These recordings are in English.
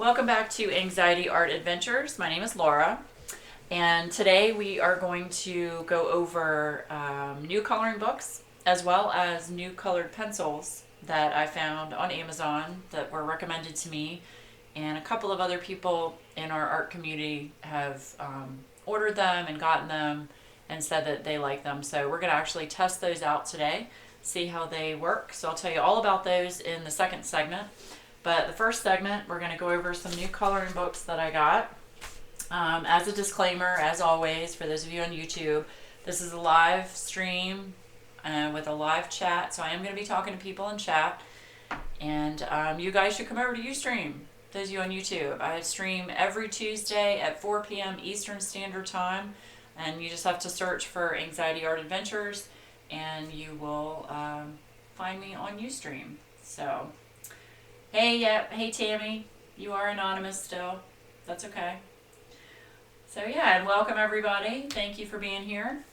Welcome back to Anxiety Art Adventures. My name is Laura, and today we are going to go over new coloring books as well as new colored pencils that I found on Amazon that were recommended to me, and a couple of other people in our art community have ordered them and gotten them and said that they like them. So we're going to actually test those out today, see how they work. So I'll tell you all about those in the second segment. But the first segment, we're going to go over some new coloring books that I got. As a disclaimer, as always, for those of you on YouTube, this is a live stream with a live chat. So I am going to be talking to people in chat. And you guys should come over to Ustream, those of you on YouTube. I stream every Tuesday at 4 p.m. Eastern Standard Time. And you just have to search for Anxiety Art Adventures, and you will find me on Ustream. So... Hey Tammy, you are anonymous still. That's okay. So yeah, and welcome everybody. Thank you for being here.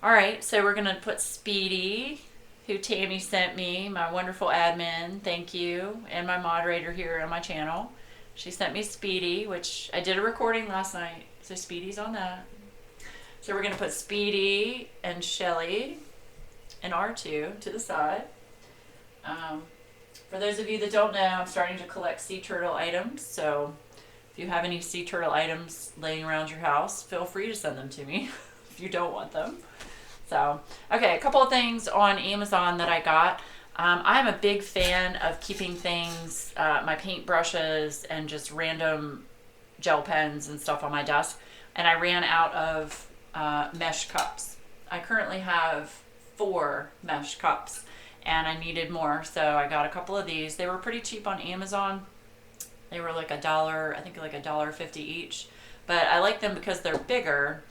All right, so we're gonna put Speedy, who Tammy sent me, my wonderful admin, thank you, and my moderator here on my channel. She sent me Speedy, which I did a recording last night, so Speedy's on that. So we're gonna put Speedy and Shelly and R2 to the side. For those of you that don't know, I'm starting to collect sea turtle items, so if you have any sea turtle items laying around your house, feel free to send them to me if you don't want them. So, okay, a couple of things on Amazon that I got. I'm a big fan of keeping things, my paint brushes and just random gel pens and stuff on my desk, and I ran out of mesh cups. I currently have 4 mesh cups. And I needed more, so I got a couple of these. They were pretty cheap on Amazon. They were like $1, I think like $1.50 each. But I like them because they're bigger,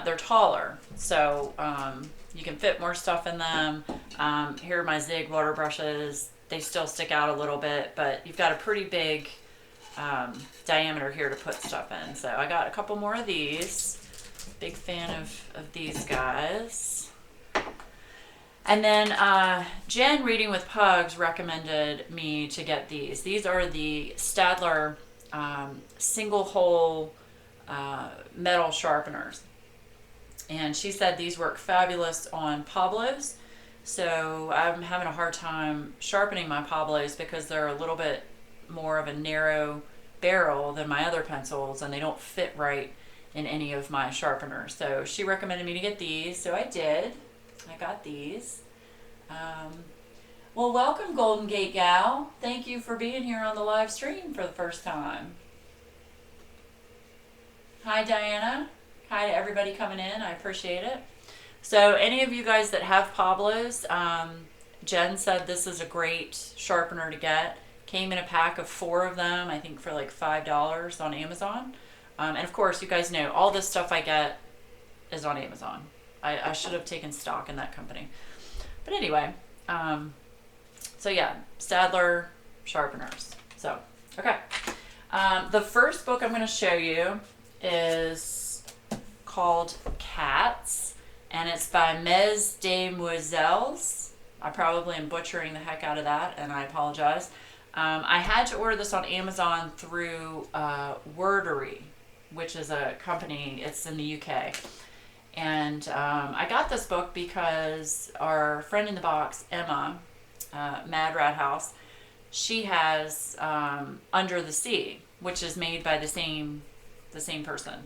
they're taller, so you can fit more stuff in them. Here are my Zig water brushes. They still stick out a little bit, but you've got a pretty big diameter here to put stuff in. So I got a couple more of these. Big fan of these guys. And then Jen, Reading with Pugs, recommended me to get these. These are the Staedtler single hole metal sharpeners. And she said these work fabulous on Pablos. So I'm having a hard time sharpening my Pablos because they're a little bit more of a narrow barrel than my other pencils, and they don't fit right in any of my sharpeners. So she recommended me to get these, so I did. I got these. Well, welcome, Golden Gate Gal. Thank you for being here on the live stream for the first time. Hi, Diana. Hi to everybody coming in. I appreciate it. So any of you guys that have Pablos, Jen said this is a great sharpener to get. Came in a pack of 4 of them, I think for like $5 on Amazon. And of course, you guys know all this stuff I get is on Amazon. I should have taken stock in that company. But anyway, so yeah, Staedtler sharpeners. So, okay. The first book I'm going to show you is called Cats, and it's by Mes Demoiselles. I probably am butchering the heck out of that, and I apologize. I had to order this on Amazon through Wordery, which is a company, it's in the UK. And I got this book because our friend in the box, Emma, Mad Rat House, she has Under the Sea, which is made by the same person.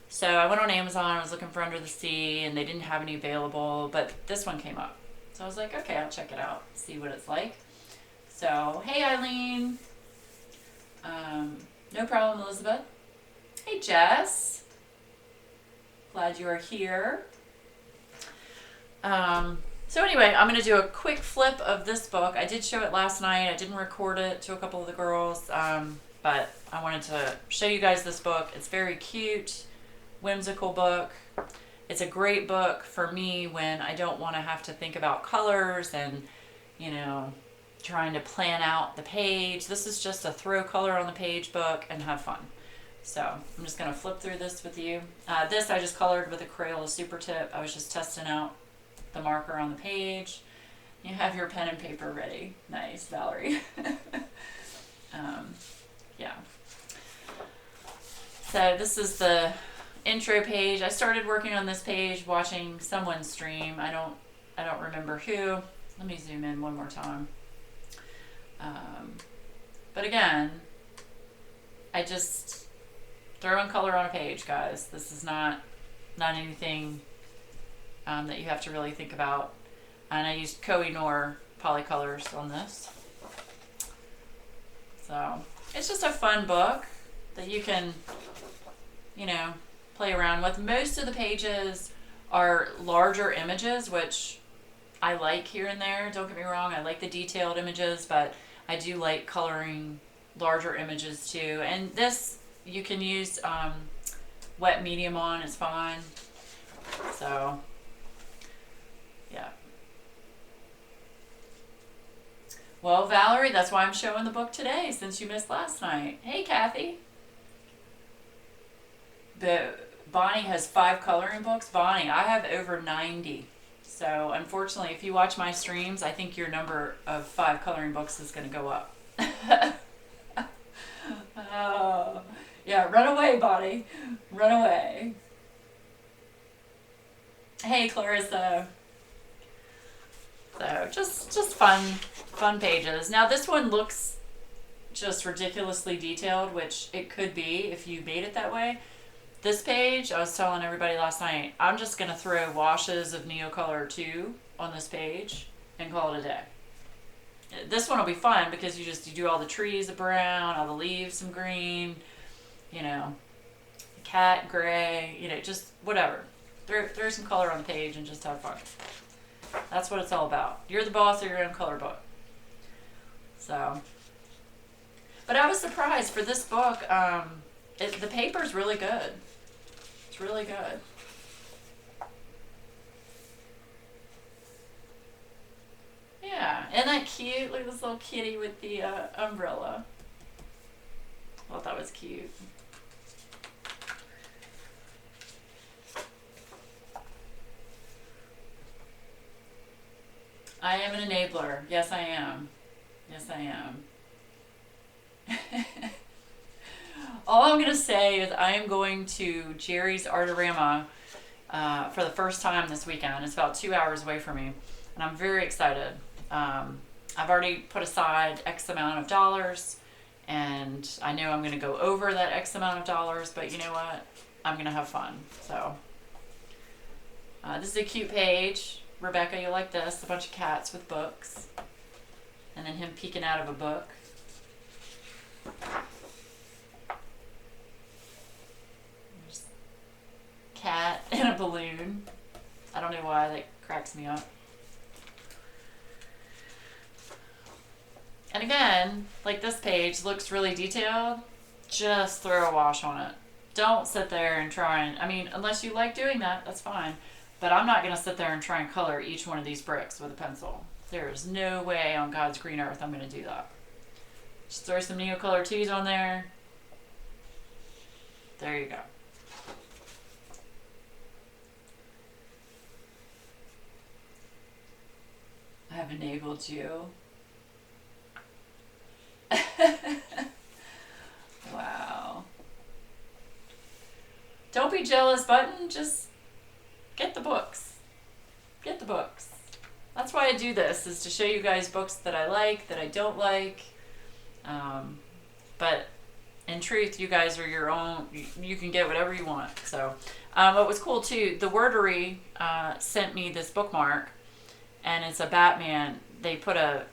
So I went on Amazon, I was looking for Under the Sea, and they didn't have any available, but this one came up. So I was like, okay, I'll check it out, see what it's like. So, hey Eileen. No problem, Elizabeth. Hey Jess. Glad you are here. So anyway, I'm going to do a quick flip of this book. I did show it last night. I didn't record it to a couple of the girls, but I wanted to show you guys this book. It's very cute, whimsical book. It's a great book for me when I don't want to have to think about colors and, you know, trying to plan out the page. This is just a throw color on the page book and have fun. So I'm just going to flip through this with you. This I just colored with a Crayola Super Tip. I was just testing out the marker on the page. You have your pen and paper ready. Nice, Valerie. Yeah. So this is the intro page. I started working on this page watching someone stream. I don't remember who. Let me zoom in one more time. But again, I just throw in color on a page, guys. This is not anything that you have to really think about. And I used Koh-i-Noor polycolors on this. So it's just a fun book that you can, play around with. Most of the pages are larger images, which I like here and there. Don't get me wrong, I like the detailed images, but I do like coloring larger images too. And this you can use wet medium on, it's fine. So yeah. Well, Valerie, that's why I'm showing the book today, since you missed last night. Hey, Kathy. Bonnie has 5 coloring books. Bonnie, I have over 90. So unfortunately, if you watch my streams, I think your number of 5 coloring books is going to go up. Oh, yeah, run away, Bonnie. Run away. Hey, Clarissa. So just fun pages. Now this one looks just ridiculously detailed, which it could be if you made it that way. This page, I was telling everybody last night, I'm just going to throw washes of Neocolor 2 on this page and call it a day. This one will be fun because you do all the trees of brown, all the leaves some green, cat gray, just whatever. Throw some color on the page and just have fun. That's what it's all about. You're the boss of your own color book. So, but I was surprised for this book. The paper's really good. It's really good. Yeah, isn't that cute? Look at this little kitty with the umbrella. I thought that was cute. I am an enabler. Yes, I am. Yes, I am. All I'm going to say is I am going to Jerry's Artorama for the first time this weekend. It's about 2 hours away from me, and I'm very excited. I've already put aside X amount of dollars, and I know I'm going to go over that X amount of dollars, but you know what? I'm going to have fun. So this is a cute page. Rebecca, you'll like this. A bunch of cats with books. And then him peeking out of a book. There's a cat and a balloon. I don't know why, that cracks me up. And again, like this page looks really detailed, just throw a wash on it. Don't sit there and try and, unless you like doing that, that's fine. But I'm not going to sit there and try and color each one of these bricks with a pencil. There is no way on God's green earth I'm going to do that. Just throw some Neocolor 2s on there. There you go. I have enabled you. Wow. Don't be jealous, Button. Just get the books. Get the books. That's why I do this, is to show you guys books that I like, that I don't like. But in truth, you guys are your own. You can get whatever you want. So what was cool too, the Wordery sent me this bookmark, and it's a Batman. They put a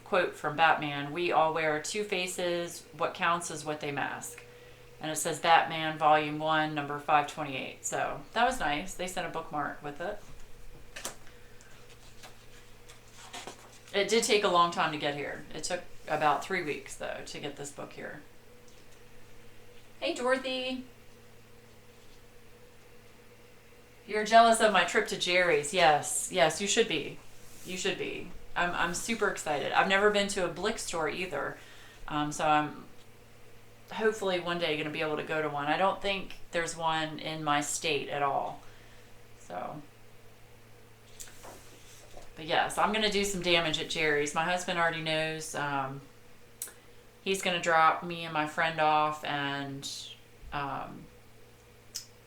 quote from Batman: "We all wear 2 faces. What counts is what they mask." And it says Batman Volume 1, number 528. So that was nice. They sent a bookmark with it. It did take a long time to get here. It took about 3 weeks, though, to get this book here. Hey, Dorothy. You're jealous of my trip to Jerry's. Yes, you should be. You should be. I'm super excited. I've never been to a Blick store either. So I'm hopefully one day going to be able to go to one. I don't think there's one in my state at all. So, but yes, I'm going to do some damage at Jerry's. My husband already knows. He's going to drop me and my friend off, and um,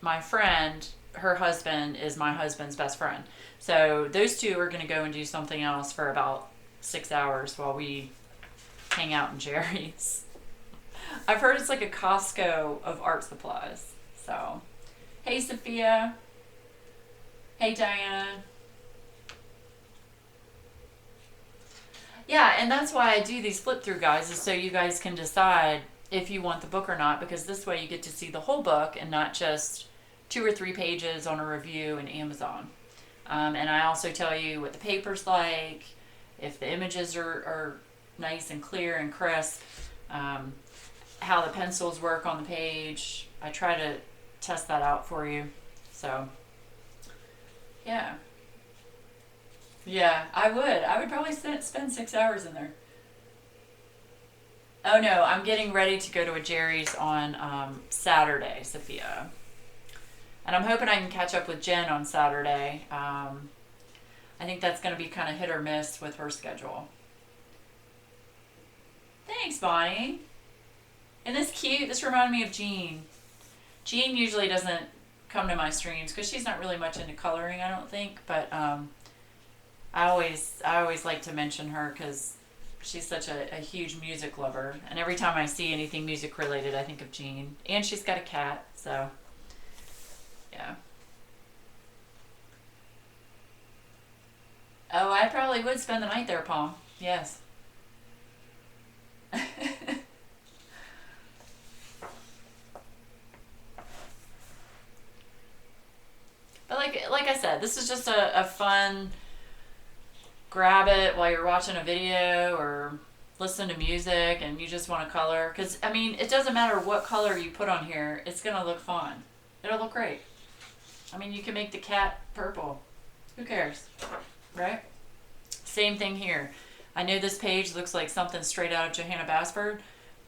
my friend, her husband is my husband's best friend. So those two are going to go and do something else for about 6 hours while we hang out in Jerry's. I've heard it's like a Costco of art supplies. So, hey Sophia. Hey Diana. Yeah, and that's why I do these flip through guides, is so you guys can decide if you want the book or not, because this way you get to see the whole book and not just 2 or 3 pages on a review in Amazon. And I also tell you what the paper's like, if the images are nice and clear and crisp, how the pencils work on the page. I try to test that out for you. So, yeah. Yeah, I would. I would probably spend 6 hours in there. Oh no, I'm getting ready to go to a Jerry's on Saturday, Sophia. And I'm hoping I can catch up with Jen on Saturday. I think that's going to be kind of hit or miss with her schedule. Thanks, Bonnie. And this cute. This reminded me of Jean. Jean usually doesn't come to my streams because she's not really much into coloring, I don't think. But I always like to mention her because she's such a huge music lover. And every time I see anything music related, I think of Jean. And she's got a cat, so yeah. Oh, I probably would spend the night there, Palm. Yes. But like I said, this is just a fun grab it while you're watching a video or listen to music and you just want to color. Because, I mean, it doesn't matter what color you put on here, it's going to look fun. It'll look great. I mean, you can make the cat purple. Who cares? Right? Same thing here. I know this page looks like something straight out of Johanna Basford.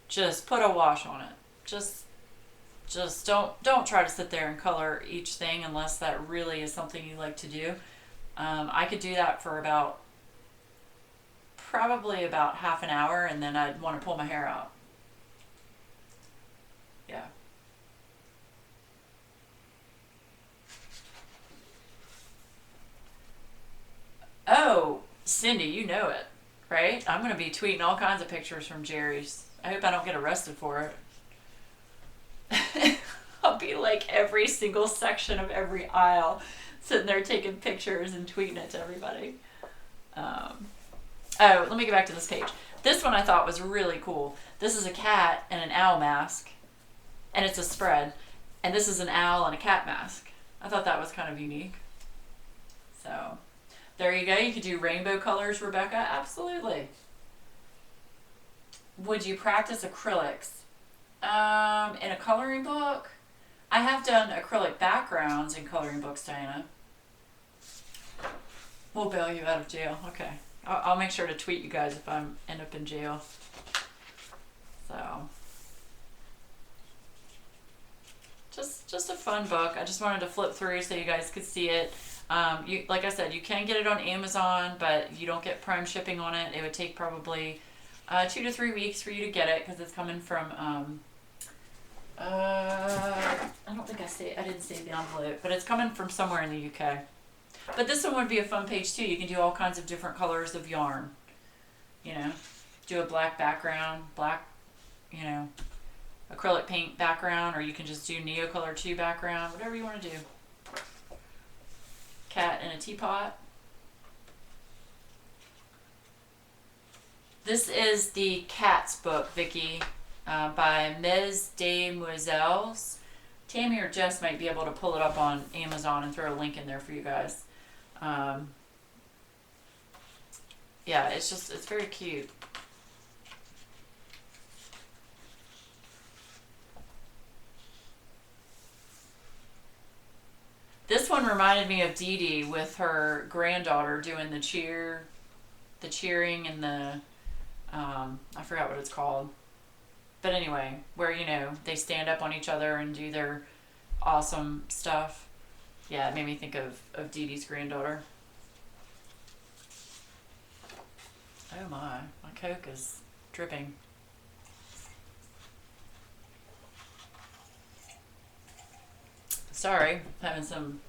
Just put a wash on it. Just don't try to sit there and color each thing unless that really is something you like to do. I could do that for probably about half an hour, and then I'd want to pull my hair out. Yeah. Oh, Cindy, you know it, right? I'm going to be tweeting all kinds of pictures from Jerry's. I hope I don't get arrested for it. I'll be like every single section of every aisle, sitting there taking pictures and tweeting it to everybody. Oh, let me get back to this page. This one I thought was really cool. This is a cat and an owl mask, and it's a spread. And this is an owl and a cat mask. I thought that was kind of unique. So, there you go. You could do rainbow colors, Rebecca. Absolutely. Would you practice acrylics? In a coloring book? I have done acrylic backgrounds in coloring books, Diana. We'll bail you out of jail. Okay. I'll make sure to tweet you guys if I end up in jail. So, just a fun book. I just wanted to flip through so you guys could see it. Like I said, you can get it on Amazon, but you don't get Prime shipping on it. It would take probably 2 to 3 weeks for you to get it because it's coming from. I don't think I didn't save the envelope, but it's coming from somewhere in the UK. But this one would be a fun page too. You can do all kinds of different colors of yarn. You know, do a black background, black, acrylic paint background, or you can just do Neocolor 2 background, whatever you want to do. Cat in a teapot. This is the Cats book, Vicky, by Ms. Demoiselles. Tammy or Jess might be able to pull it up on Amazon and throw a link in there for you guys. Yeah, it's very cute. This one reminded me of Dee Dee with her granddaughter doing the cheering and I forgot what it's called. But anyway, where, they stand up on each other and do their awesome stuff. Yeah, it made me think of Dee Dee's granddaughter. Oh my Coke is dripping. Sorry, having some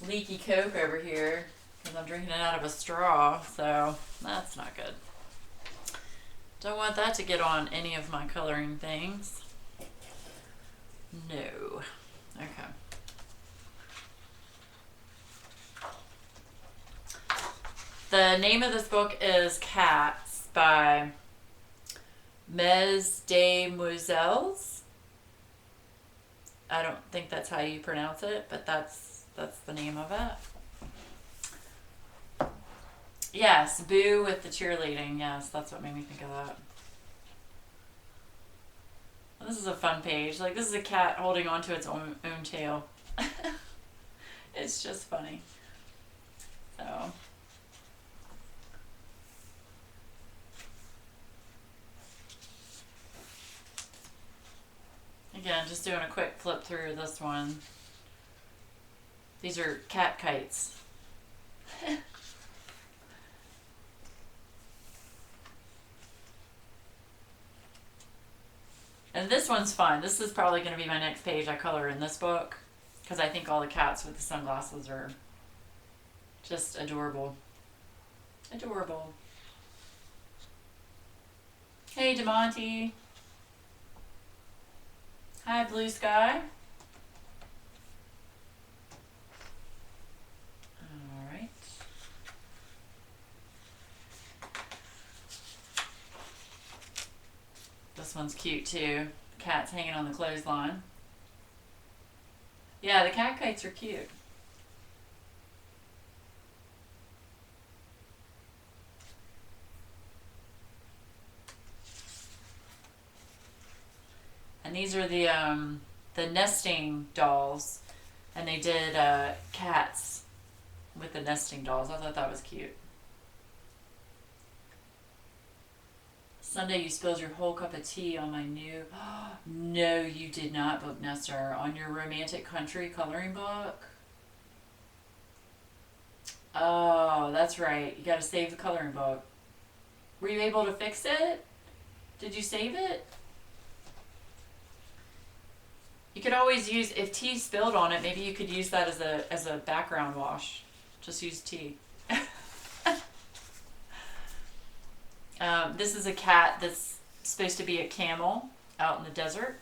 leaky Coke over here because I'm drinking it out of a straw, so that's not good. Don't want that to get on any of my coloring things. No. Okay. The name of this book is Cats by Mes des Moselles. I don't think that's how you pronounce it, but that's the name of it. Yes, Boo with the cheerleading. Yes, that's what made me think of that. Well, this is a fun page. Like, this is a cat holding onto its own tail. It's just funny. So. Again, just doing a quick flip through this one. These are cat kites. And this one's fun. This is probably going to be my next page I color in this book because I think all the cats with the sunglasses are just adorable. Adorable. Hey, DeMonte. Hi, Blue Sky. All right. This one's cute too. Cat's hanging on the clothesline. Yeah, the cat kites are cute. And these are the nesting dolls, and they did cats with the nesting dolls. I thought that was cute. Sunday you spilled your whole cup of tea on my new... No, you did not, Book Nester. On your romantic country coloring book? Oh, that's right. You gotta save the coloring book. Were you able to fix it? Did you save it? You could always use, if tea spilled on it, maybe you could use that as a background wash. Just use tea. This is a cat that's supposed to be a camel out in the desert.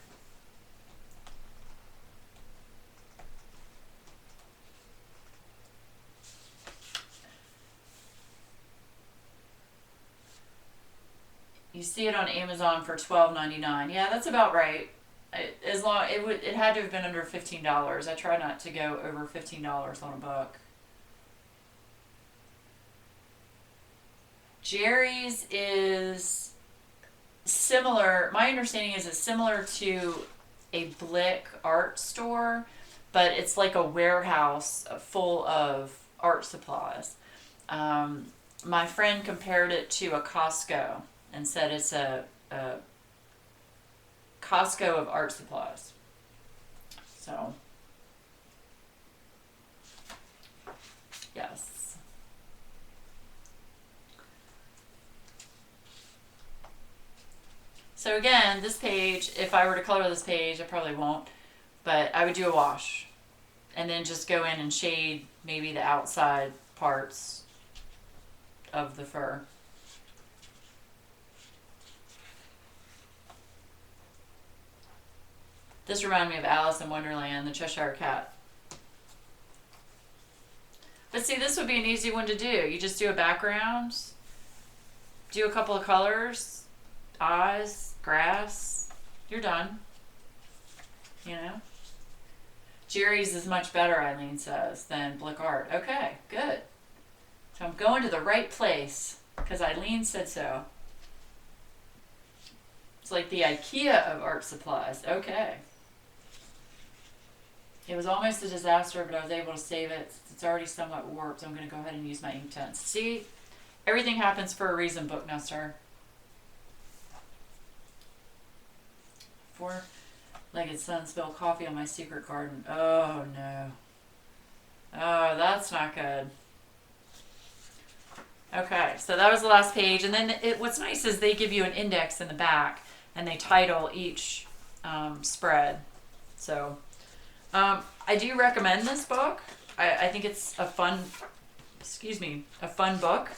You see it on Amazon for $12.99. Yeah, that's about right. It had to have been under $15. I try not to go over $15 on a book. Jerry's is similar. My understanding is it's similar to a Blick art store, but it's like a warehouse full of art supplies. My friend compared it to a Costco and said it's a Costco of art supplies. So, yes. So again, this page, if I were to color this page, I probably won't, but I would do a wash and then just go in and shade maybe the outside parts of the fur. This reminded me of Alice in Wonderland, the Cheshire Cat. But see, this would be an easy one to do. You just do a background, do a couple of colors, eyes, grass, you're done. You know? Jerry's is much better, Eileen says, than Blick Art. Okay, good. So I'm going to the right place because Eileen said so. It's like the IKEA of art supplies. Okay. It was almost a disaster, but I was able to save it. It's already somewhat warped. I'm going to go ahead and use my Inktense. See? Everything happens for a reason, Book Nester. Four-legged son spilled coffee on my secret garden. Oh, no. Oh, that's not good. Okay, so that was the last page. And then what's nice is they give you an index in the back, and they title each spread. So I do recommend this book. I think it's a fun, a fun book.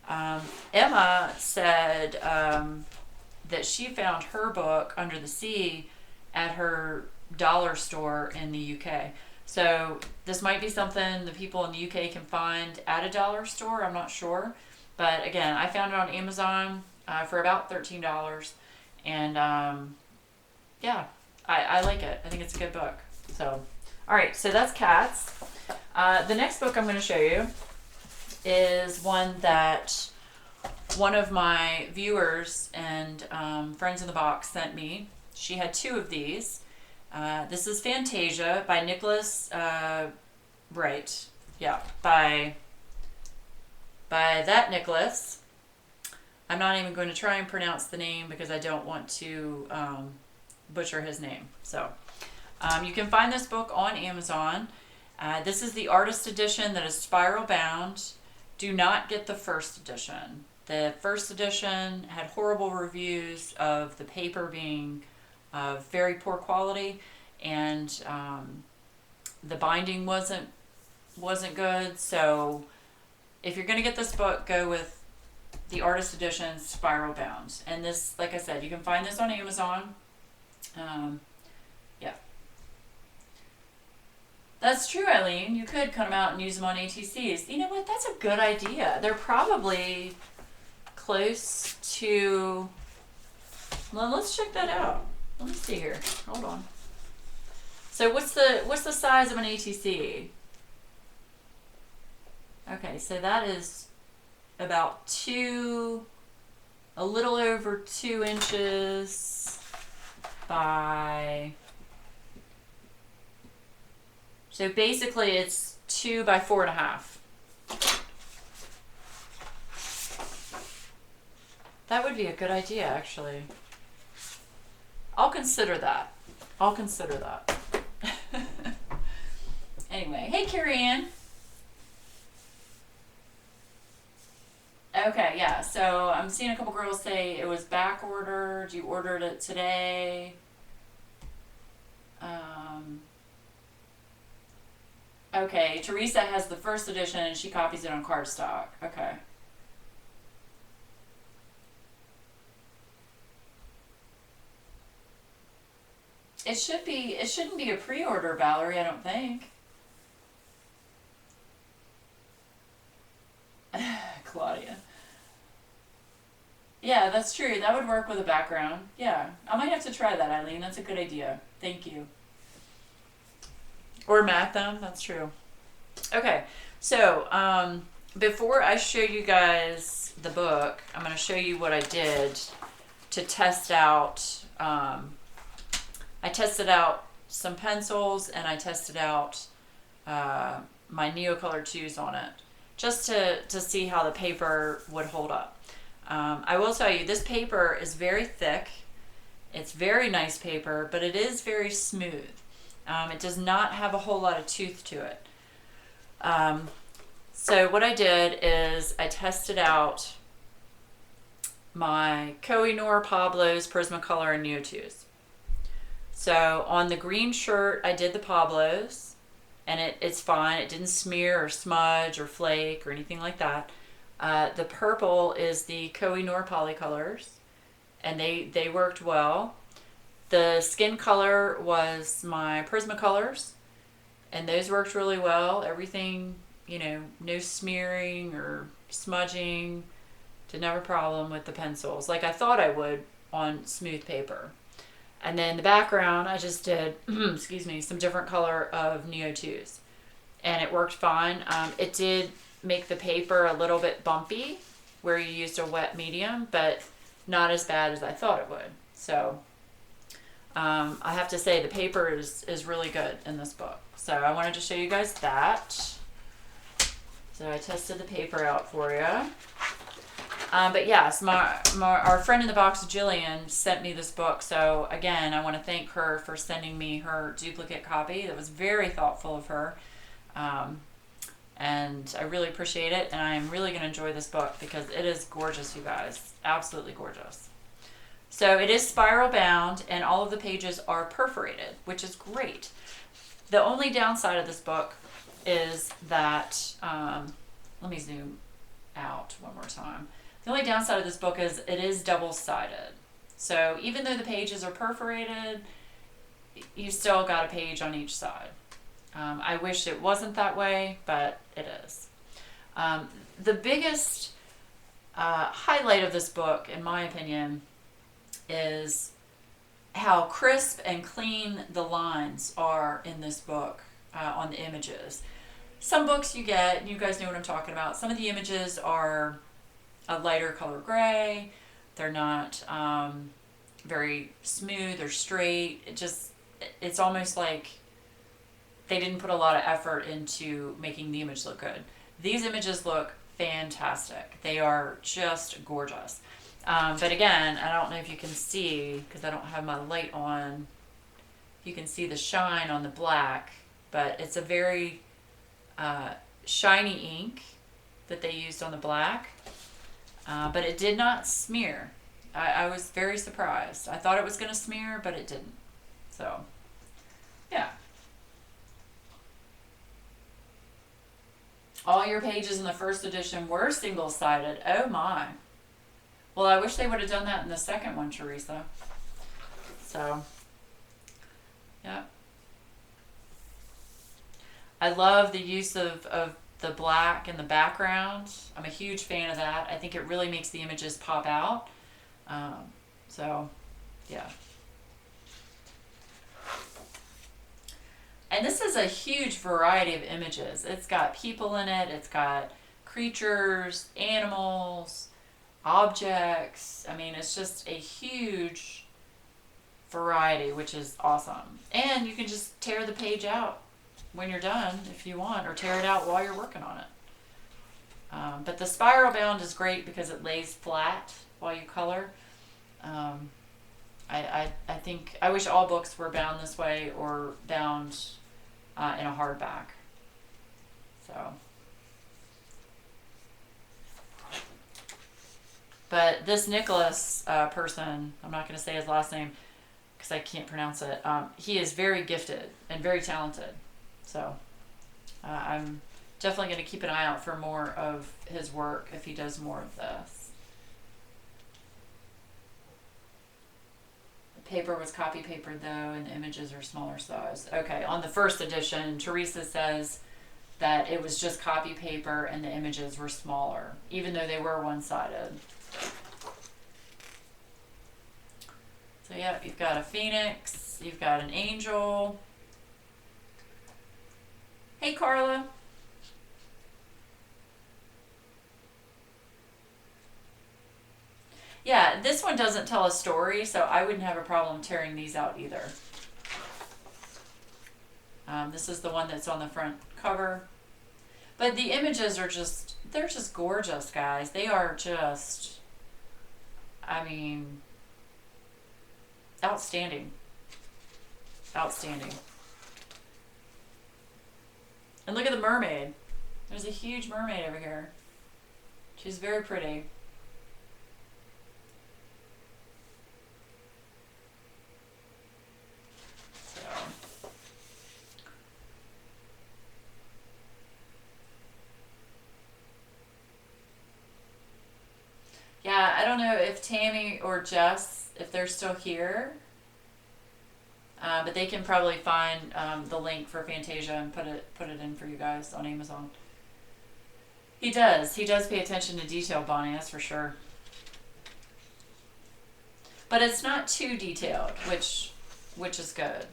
Emma said that she found her book, Under the Sea, at her dollar store in the UK. So this might be something the people in the UK can find at a dollar store. I'm not sure. But again, I found it on Amazon for about $13. And yeah, I like it. I think it's a good book. So, all right, so that's Cats. The next book I'm going to show you is one that one of my viewers and friends in the box sent me. She had two of these. This is Fantasia by Nicholas Wright. Yeah, by that Nicholas. I'm not even going to try and pronounce the name because I don't want to butcher his name. So you can find this book on Amazon. This is the artist edition that is spiral bound. Do not get the first edition. The first edition had horrible reviews of the paper being of very poor quality, and the binding wasn't good. So if you're going to get this book, go with the artist edition spiral bound. And this, like I said, you can find this on Amazon. Yeah. That's true, Eileen. You could cut them out and use them on ATCs. You know what? That's a good idea. They're probably close to... Well, let's check that out. Let me see here. Hold on. So what's the size of an ATC? Okay, so that is about a little over 2 inches by... So basically it's 2 by 4.5. That would be a good idea, actually. I'll consider that. Anyway, hey Carrie Ann. Okay, yeah, so I'm seeing a couple girls say it was back ordered. You ordered it today. Okay, Teresa has the first edition and she copies it on cardstock. Okay. It shouldn't be a pre-order, Valerie, I don't think. Claudia. Yeah, that's true. That would work with a background. Yeah. I might have to try that, Eileen. That's a good idea. Thank you. Or mat them. That's true. Okay. So, before I show you guys the book, I'm going to show you what I did to test out. I tested out some pencils and I tested out my Neocolor 2s on it, just to see how the paper would hold up. I will tell you, this paper is very thick. It's very nice paper, but it is very smooth. It does not have a whole lot of tooth to it. So what I did is I tested out my Koh-i-Noor, Pablo's, Prismacolor, and Neo 2s. So on the green shirt, I did the Pablo's, and it's fine. It didn't smear or smudge or flake or anything like that. The purple is the Koh-i-Noor Polycolors, and they worked well. The skin color was my Prismacolors, and those worked really well. Everything, no smearing or smudging. Didn't have a problem with the pencils, like I thought I would on smooth paper. And then the background, I just did, some different color of Neo 2s. And it worked fine. It did make the paper a little bit bumpy where you used a wet medium, but not as bad as I thought it would. So I have to say the paper is really good in this book. So I wanted to show you guys that. So I tested the paper out for you. But yes, our friend in the box, Jillian, sent me this book. So again, I want to thank her for sending me her duplicate copy. That was very thoughtful of her. And I really appreciate it. And I'm really going to enjoy this book because it is gorgeous, you guys. Absolutely gorgeous. So it is spiral bound and all of the pages are perforated, which is great. The only downside of this book is that, let me zoom out one more time. The only downside of this book is it is double-sided. So even though the pages are perforated, you still got a page on each side. I wish it wasn't that way, but it is. The biggest highlight of this book, in my opinion, is how crisp and clean the lines are in this book on the images. Some books you get, and you guys know what I'm talking about, some of the images are a lighter color gray. They're not very smooth or straight. It's almost like they didn't put a lot of effort into making the image look good. These images look fantastic. They are just gorgeous. But again, I don't know if you can see, because I don't have my light on, you can see the shine on the black, but it's a very shiny ink that they used on the black, but it did not smear. I was very surprised. I thought it was going to smear, but it didn't. So, yeah. All your pages in the first edition were single-sided. Oh my. Well, I wish they would have done that in the second one, Teresa. So, yeah. I love the use of the black in the background. I'm a huge fan of that. I think it really makes the images pop out. So, yeah. And this is a huge variety of images. It's got people in it. It's got creatures, animals, objects. I mean, it's just a huge variety, which is awesome. And you can just tear the page out when you're done if you want, or tear it out while you're working on it. But the spiral bound is great because it lays flat while you color. I think I wish all books were bound this way or bound in a hardback. So, but this Nicholas person, I'm not going to say his last name because I can't pronounce it. He is very gifted and very talented. So I'm definitely going to keep an eye out for more of his work if he does more of this. Paper was copy papered though, and the images are smaller size. Okay, on the first edition, Teresa says that it was just copy paper and the images were smaller, even though they were one-sided. So yeah, you've got a phoenix, you've got an angel. Hey Carla. Yeah, this one doesn't tell a story, so I wouldn't have a problem tearing these out either. This is the one that's on the front cover. But the images are they're just gorgeous, guys. They are just, I mean, outstanding. Outstanding. And look at the mermaid. There's a huge mermaid over here. She's very pretty. Yeah, I don't know if Tammy or Jess, if they're still here, but they can probably find the link for Fantasia and put it in for you guys on Amazon. He does pay attention to detail, Bonnie, that's for sure. But it's not too detailed, which is good.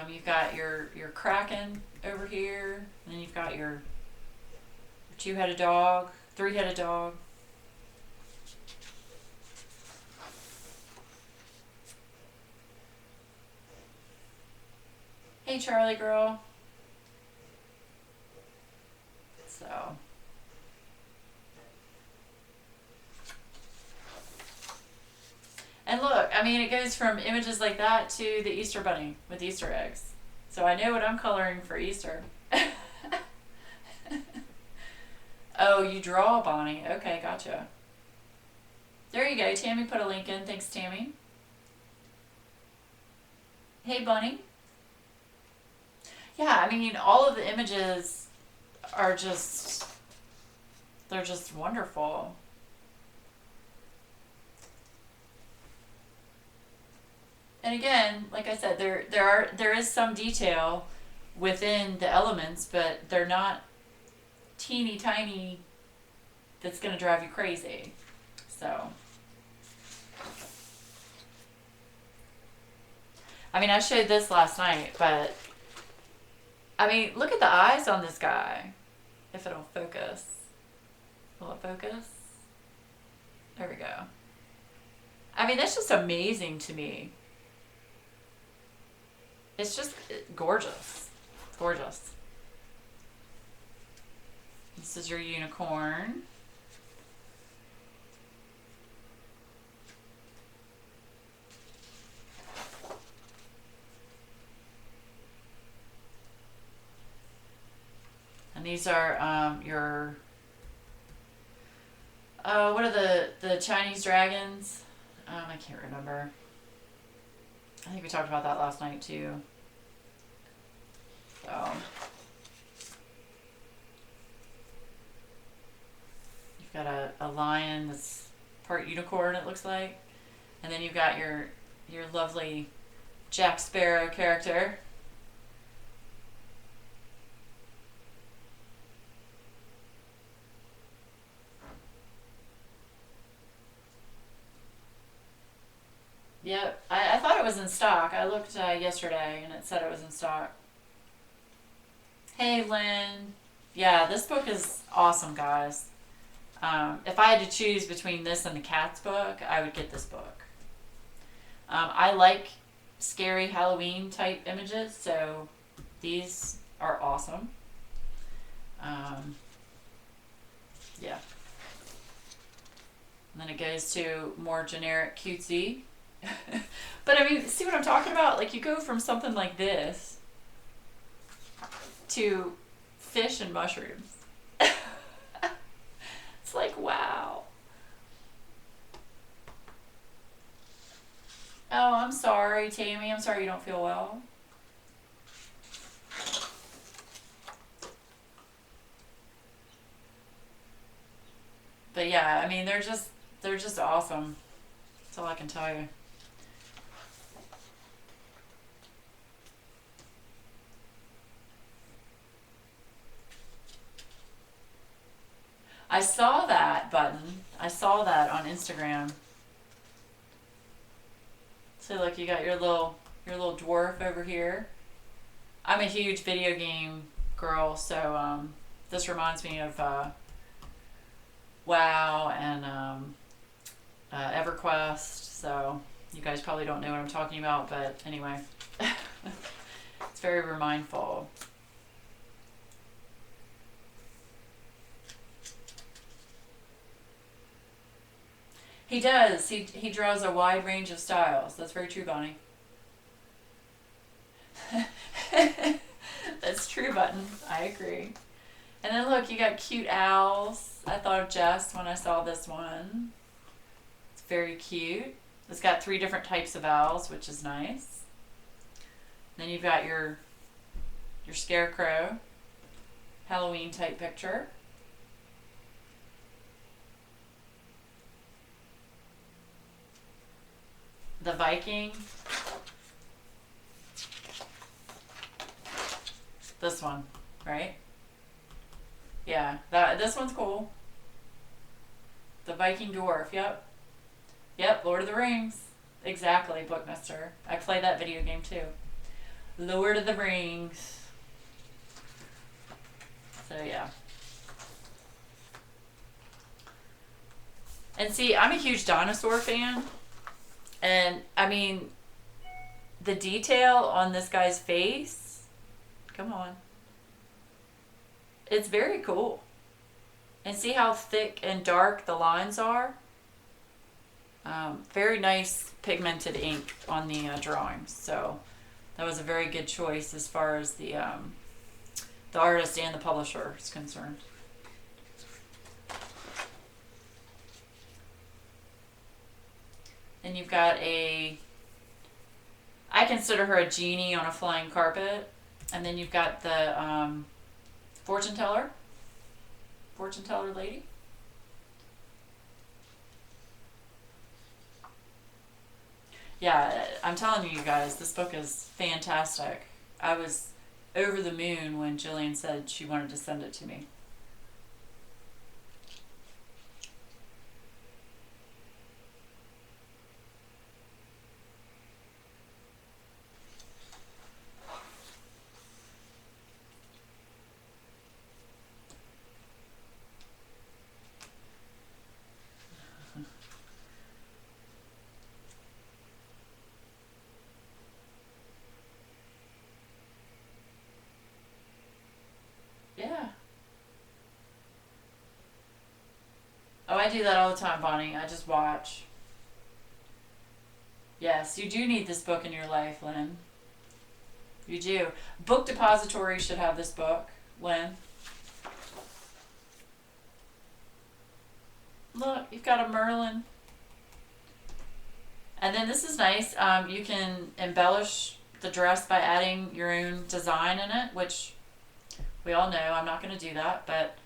You've got your kraken over here, and then you've got your two-headed dog, three-headed dog. Hey, Charlie girl. So. And look, I mean, it goes from images like that to the Easter Bunny with Easter eggs. So I know what I'm coloring for Easter. Oh, you draw, Bonnie. Okay, gotcha. There you go. Tammy put a link in. Thanks, Tammy. Hey, Bunny. Yeah, I mean, all of the images are just, they're just wonderful. And again, like I said, there is some detail within the elements, but they're not teeny tiny that's going to drive you crazy. So, I mean, I showed this last night, but I mean, look at the eyes on this guy. If it'll focus. Will it focus? There we go. I mean, that's just amazing to me. It's just gorgeous. Gorgeous. This is your unicorn. And these are your, what are the Chinese dragons? I can't remember. I think we talked about that last night too. So you've got a lion that's part unicorn, it looks like, and then you've got your lovely Jack Sparrow character. Yep, I thought it was in stock. I looked yesterday and it said it was in stock. Hey, Lynn. Yeah, this book is awesome, guys. If I had to choose between this and the Cats book, I would get this book. I like scary Halloween type images, so these are awesome. Yeah. And then it goes to more generic cutesy. But I mean, see what I'm talking about? Like, you go from something like this to fish and mushrooms. It's like, wow. Oh, I'm sorry, Tammy. I'm sorry you don't feel well. But yeah, I mean, they're just awesome. That's all I can tell you. I saw that button. I saw that on Instagram. So look, you got your little dwarf over here. I'm a huge video game girl, so this reminds me of WoW and EverQuest. So you guys probably don't know what I'm talking about, but anyway, it's very remindful. He does. He draws a wide range of styles. That's very true, Bonnie. That's true, Button. I agree. And then look, you got cute owls. I thought of Jess when I saw this one. It's very cute. It's got 3 different types of owls, which is nice. Then you've got your scarecrow, Halloween type picture. The Viking. This one, right? Yeah, this one's cool. The Viking dwarf. Yep. Yep. Lord of the Rings. Exactly, Bookmaster. I play that video game too. Lord of the Rings. So yeah. And see, I'm a huge dinosaur fan. And I mean, the detail on this guy's face, come on. It's very cool. And see how thick and dark the lines are? Very nice pigmented ink on the drawings. So that was a very good choice as far as the artist and the publisher is concerned. Then you've got I consider her a genie on a flying carpet. And then you've got the fortune teller, lady. Yeah, I'm telling you guys, this book is fantastic. I was over the moon when Jillian said she wanted to send it to me. Yeah. Oh, I do that all the time, Bonnie. I just watch. Yes, you do need this book in your life, Lynn. You do. Book Depository should have this book, Lynn. Look, you've got a Merlin. And then this is nice. You can embellish the dress by adding your own design in it, which we all know I'm not going to do that, but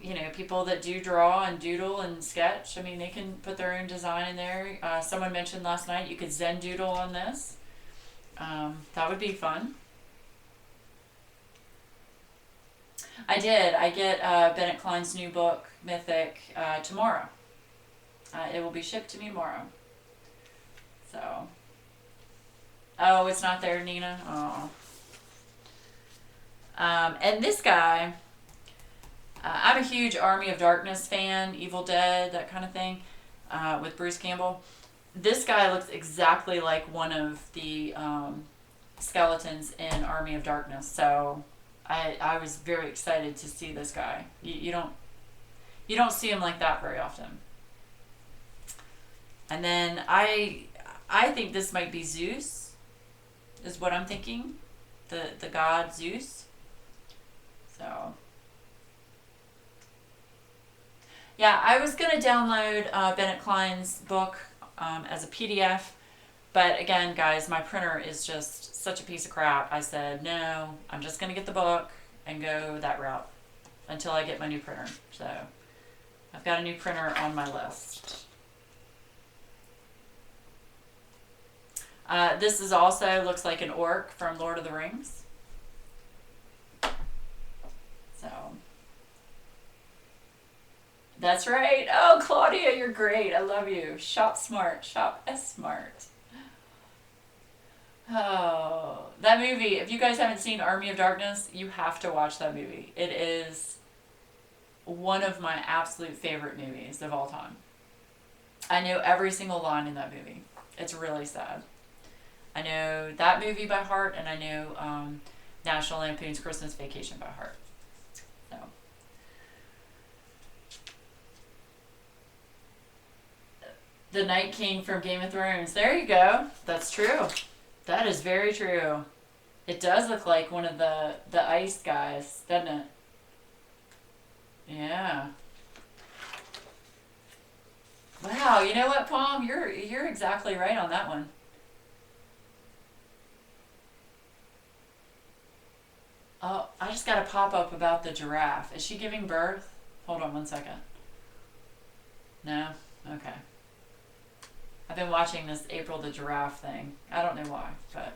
you know, people that do draw and doodle and sketch, I mean, they can put their own design in there. Someone mentioned last night you could Zen doodle on this. That would be fun. I did. I get Bennett Klein's new book, Mythic, tomorrow. It will be shipped to me tomorrow. So. Oh, it's not there, Nina? Oh. And this guy, I'm a huge Army of Darkness fan, Evil Dead, that kind of thing, with Bruce Campbell. This guy looks exactly like one of the skeletons in Army of Darkness, so I was very excited to see this guy. You don't see him like that very often. And then I think this might be Zeus, is what I'm thinking, the god Zeus. So. Yeah, I was going to download Bennett Klein's book as a PDF, but again, guys, my printer is just such a piece of crap. I said, no, I'm just going to get the book and go that route until I get my new printer. So I've got a new printer on my list. This is also looks like an orc from Lord of the Rings. So. That's right. Oh, Claudia, you're great. I love you. Shop smart. Shop S-smart. Oh, that movie. If you guys haven't seen Army of Darkness, you have to watch that movie. It is one of my absolute favorite movies of all time. I know every single line in that movie. It's really sad. I know that movie by heart, and I know National Lampoon's Christmas Vacation by heart. So. The Night King from Game of Thrones. There you go. That's true. That is very true. It does look like one of the ice guys, doesn't it? Yeah. Wow, you know what, Palm? You're exactly right on that one. Oh, I just got a pop-up about the giraffe. Is she giving birth? Hold on one second. No? Okay. I've been watching this April the giraffe thing. I don't know why, but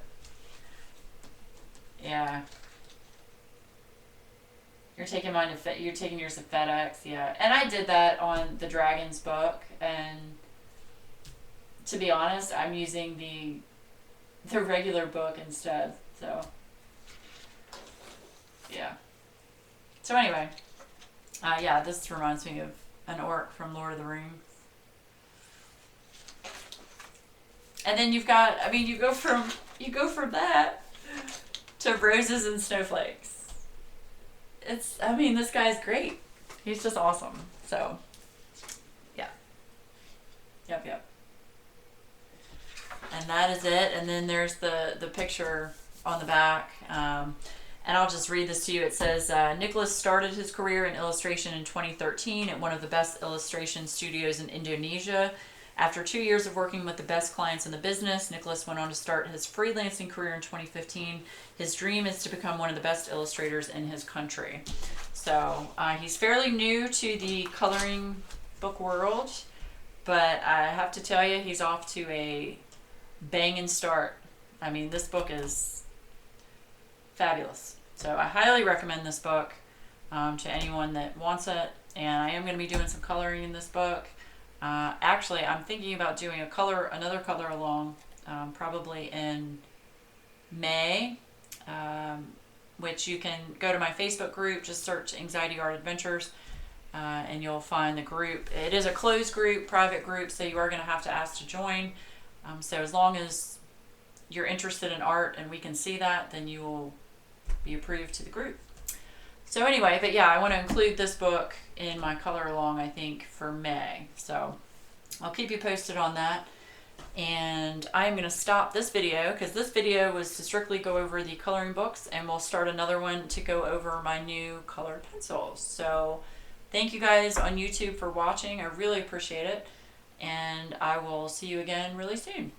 yeah. You're taking mine to you're taking yours to FedEx, yeah. And I did that on the Dragons book, and to be honest, I'm using the regular book instead. So yeah. So anyway, yeah, this reminds me of an orc from Lord of the Rings. And then you've got, I mean, you go from that to roses and snowflakes. I mean, this guy's great. He's just awesome. So, yeah. Yep. And that is it. And then there's the picture on the back. And I'll just read this to you. It says, Nicholas started his career in illustration in 2013 at one of the best illustration studios in Indonesia. After 2 years of working with the best clients in the business, Nicholas went on to start his freelancing career in 2015. His dream is to become one of the best illustrators in his country. So he's fairly new to the coloring book world, but I have to tell you, he's off to a banging start. I mean, this book is fabulous. So I highly recommend this book to anyone that wants it. And I am going to be doing some coloring in this book. Actually, I'm thinking about doing another color along, probably in May, which you can go to my Facebook group, just search Anxiety Art Adventures, and you'll find the group. It is a closed group, private group, so you are going to have to ask to join. So as long as you're interested in art and we can see that, then you will be approved to the group. So anyway, but yeah, I want to include this book in my color along, I think, for May. So I'll keep you posted on that. And I am going to stop this video because this video was to strictly go over the coloring books, and we'll start another one to go over my new colored pencils. So thank you guys on YouTube for watching. I really appreciate it. And I will see you again really soon.